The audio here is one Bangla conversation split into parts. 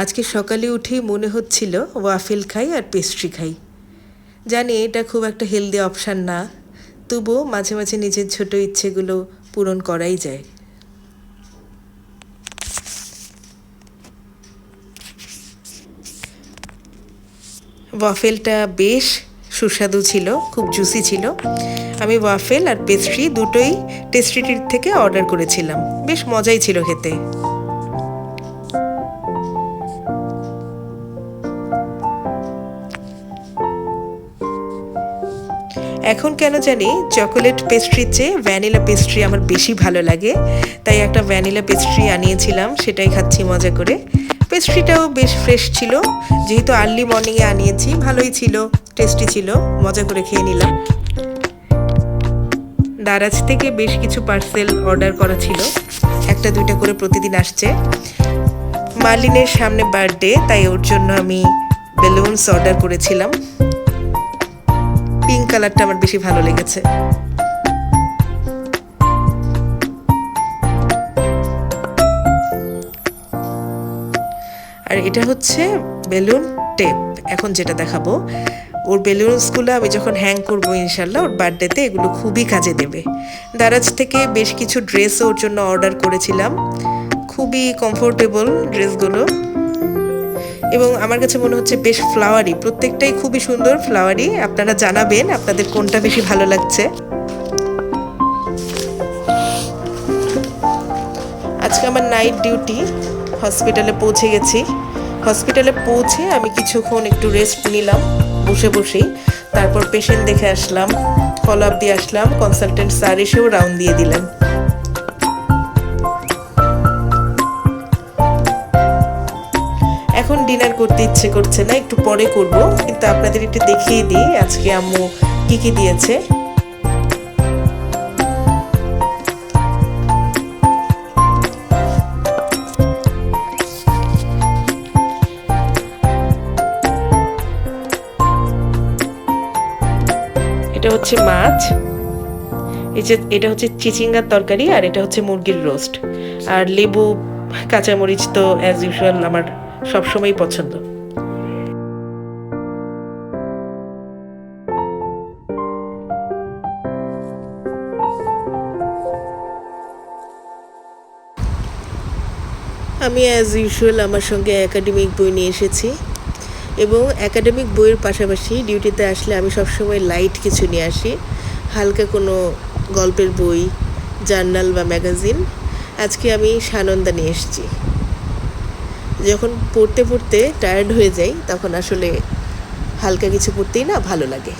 আজকে সকালে উঠেই মনে হচ্ছিল ওয়াফেল খাই আর পেস্ট্রি খাই। জানি এটা খুব একটা হেলদি অপশান না, তবুও মাঝে মাঝে নিজের ছোট ইচ্ছেগুলো পূরণ করাই যায়। ওয়াফেলটা বেশ সুস্বাদু ছিল, খুব জুসি ছিল। আমি ওয়াফেল আর পেস্ট্রি দুটোই টেস্ট্রিটির থেকে অর্ডার করেছিলাম, বেশ মজাই ছিল খেতে। এখন কেন জানি চকোলেট পেস্ট্রির চেয়ে ভ্যানিলা পেস্ট্রি আমার বেশি ভালো লাগে, তাই একটা ভ্যানিলা পেস্ট্রি আনিয়েছিলাম, সেটাই খাচ্ছি মজা করে। পেস্ট্রিটাও বেশ ফ্রেশ ছিল, যেহেতু আর্লি মর্নিংয়ে আনিয়েছি, ভালোই ছিল, টেস্টি ছিল, মজা করে খেয়ে নিলাম। দারাজ থেকে বেশ কিছু পার্সেল অর্ডার করা ছিল, একটা দুইটা করে প্রতিদিন আসছে। মার্লিনের সামনে বার্থডে, তাই ওর জন্য আমি বেলুনস অর্ডার করেছিলাম। পিঙ্ক কালারটা আমার বেশি ভালো লেগেছে। আর এটা হচ্ছে বেলুন টেপ। এখন যেটা দেখাবো, ওর বেলুনসগুলো আমি যখন হ্যাং করবো ইনশাল্লাহ ওর বার্থডেতে, এগুলো খুবই কাজে দেবে। দারাজ থেকে বেশ কিছু ড্রেসও ওর জন্য অর্ডার করেছিলাম, খুবই কমফোর্টেবল ড্রেসগুলো, এবং আমার কাছে মনে হচ্ছে বেশ ফ্লাওয়ারি, প্রত্যেকটাই খুবই সুন্দর ফ্লাওয়ারি। আপনারা জানাবেন আপনাদের কোনটা বেশি ভালো লাগছে। আজকে আমার নাইট ডিউটি, হসপিটালে পৌঁছে গেছি। হসপিটালে পৌঁছে আমি কিছুক্ষণ একটু রেস্ট নিলাম বসে বসেই, তারপর পেশেন্ট দেখে আসলাম, ফলো আপ দিয়ে আসলাম। কনসালটেন্ট স্যার এসেও রাউন্ড দিয়ে দিলেন। এখন ডিনার করতে ইচ্ছে করছে না, একটু পরে করব, কিন্তু আপনাদের একটু দেখিয়ে দিই আজকে আম্মু কি কি দিয়েছে। এটা হচ্ছে মাছ, এই যে এটা হচ্ছে চিচিঙ্গার তরকারি, আর এটা হচ্ছে মুরগির রোস্ট, আর লেবু কাঁচামরিচ তো অ্যাজ ইউজুয়াল আমার সবসময়ই পছন্দ। আমি অ্যাজ ইউজুয়াল আমার সঙ্গে একাডেমিক বই নিয়ে এসেছি, এবং একাডেমিক বইয়ের পাশাপাশি ডিউটিতে আসলে আমি সবসময় লাইট কিছু নিয়ে আসি, হালকা কোনো গল্পের বই, জার্নাল বা ম্যাগাজিন। আজকে আমি সানন্দা নিয়ে এসেছি। যখন পড়তে পড়তে টায়ার্ড হয়ে যাই, তখন আসলে হালকা কিছু পড়তেই না ভালো লাগে।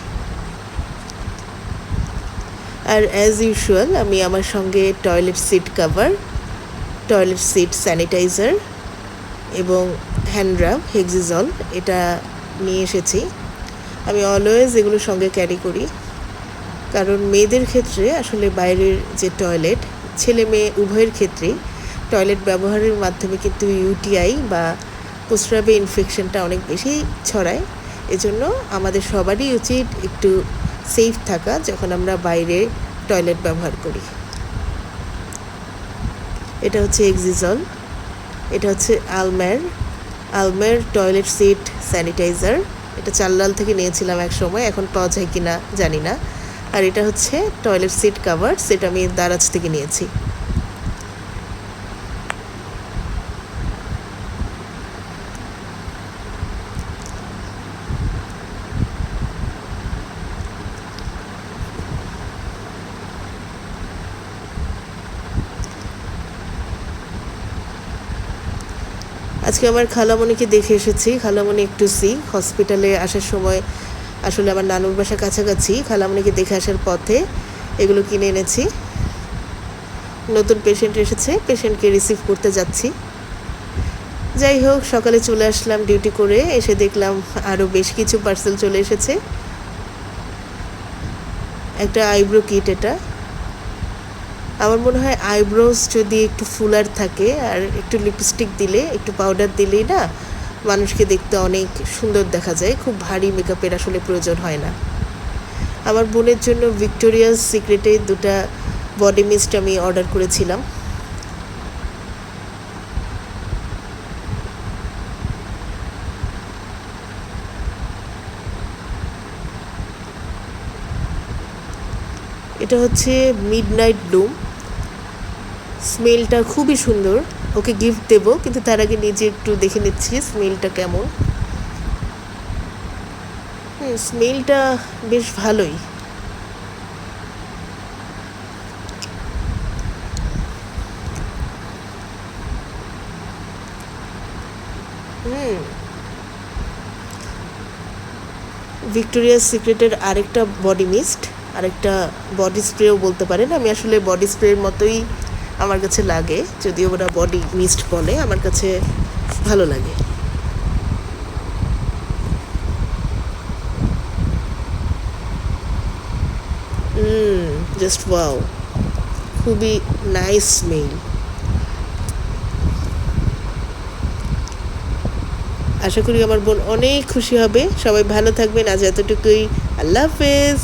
আর অ্যাজ ইউজুয়াল আমি আমার সঙ্গে toilet seat cover, toilet seat sanitiser এবং হ্যান্ড রাব হেক্সিজল এটা নিয়ে এসেছি। আমি অলওয়েজ এগুলো সঙ্গে ক্যারি করি, কারণ মেয়েদের ক্ষেত্রে আসলে বাইরের যে টয়লেট, ছেলে মেয়ে উভয়ের ক্ষেত্রেই টয়লেট ব্যবহারের মাধ্যমে কিন্তু ইউটিআই বা প্রস্রাবে ইনফেকশনটা অনেক বেশি ছড়ায়। এজন্য আমাদের সবারই উচিত একটু সেফ থাকা যখন আমরা বাইরে টয়লেট ব্যবহার করি। এটা হচ্ছে এক্সিজল, এটা হচ্ছে আলমের টয়লেট সিট স্যানিটাইজার। এটা চাল্লাল থেকে নিয়েছিলাম এক সময়, এখন পাওয়া যায় কিনা জানি না। আর এটা হচ্ছে টয়লেট সিট কাভার, সেটা আমি দারাজ থেকে নিয়েছি। আজকে আমার খালামণিকে দেখে এসেছি, খালামণি একটু সিক। হসপিটালে আসার সময় আসলে আমার নানুর বাসা কাছাকাছি, খালামণিকে দেখে আসার পথে এগুলো কিনে এনেছি। নতুন পেশেন্ট এসেছে, পেশেন্টকে রিসিভ করতে যাচ্ছি। যাই হোক, সকালে চলে আসলাম ডিউটি করে, এসে দেখলাম আরও বেশ কিছু পার্সেল চলে এসেছে। একটা আইব্রো কিট, এটা আমার মনে হয় আইব্রোজ যদি একটু ফুলার থাকে আর একটু লিপস্টিক দিলে, একটু পাউডার দিলেই না মানুষকে দেখতে অনেক সুন্দর দেখা যায়, খুব ভারী মেকআপের আসলে প্রয়োজন হয় না। আমার বোনের জন্য ভিক্টোরিয়াস সিক্রেটে দুটা বডি মিস্ট আমি অর্ডার করেছিলাম। এটা হচ্ছে মিডনাইট ব্লুম। স্মেলটা খুবই সুন্দর। ওকে গিফট দেব, কিন্তু তার আগে নিজে একটু দেখে নিচ্ছি স্মেলটা কেমন। স্মেলটা বেশ ভালোই। ভিক্টোরিয়াস সিক্রেটের আরেকটা বডি মিস্ট, আরেকটা বডি স্প্রেও বলতে পারেন। আমি আসলে বডি স্প্রের মতোই আমার কাছে লাগে, যদিও ওরা বডি মিস্ট বলে, আমার কাছে ভালো লাগে। জাস্ট ওয়াও, খুবই নাইস স্মেল। আশা করি আমার বোন অনেক খুশি হবে। সবাই ভালো থাকবেন, আজ এতটুকুই। আল্লাহ হাফেজ।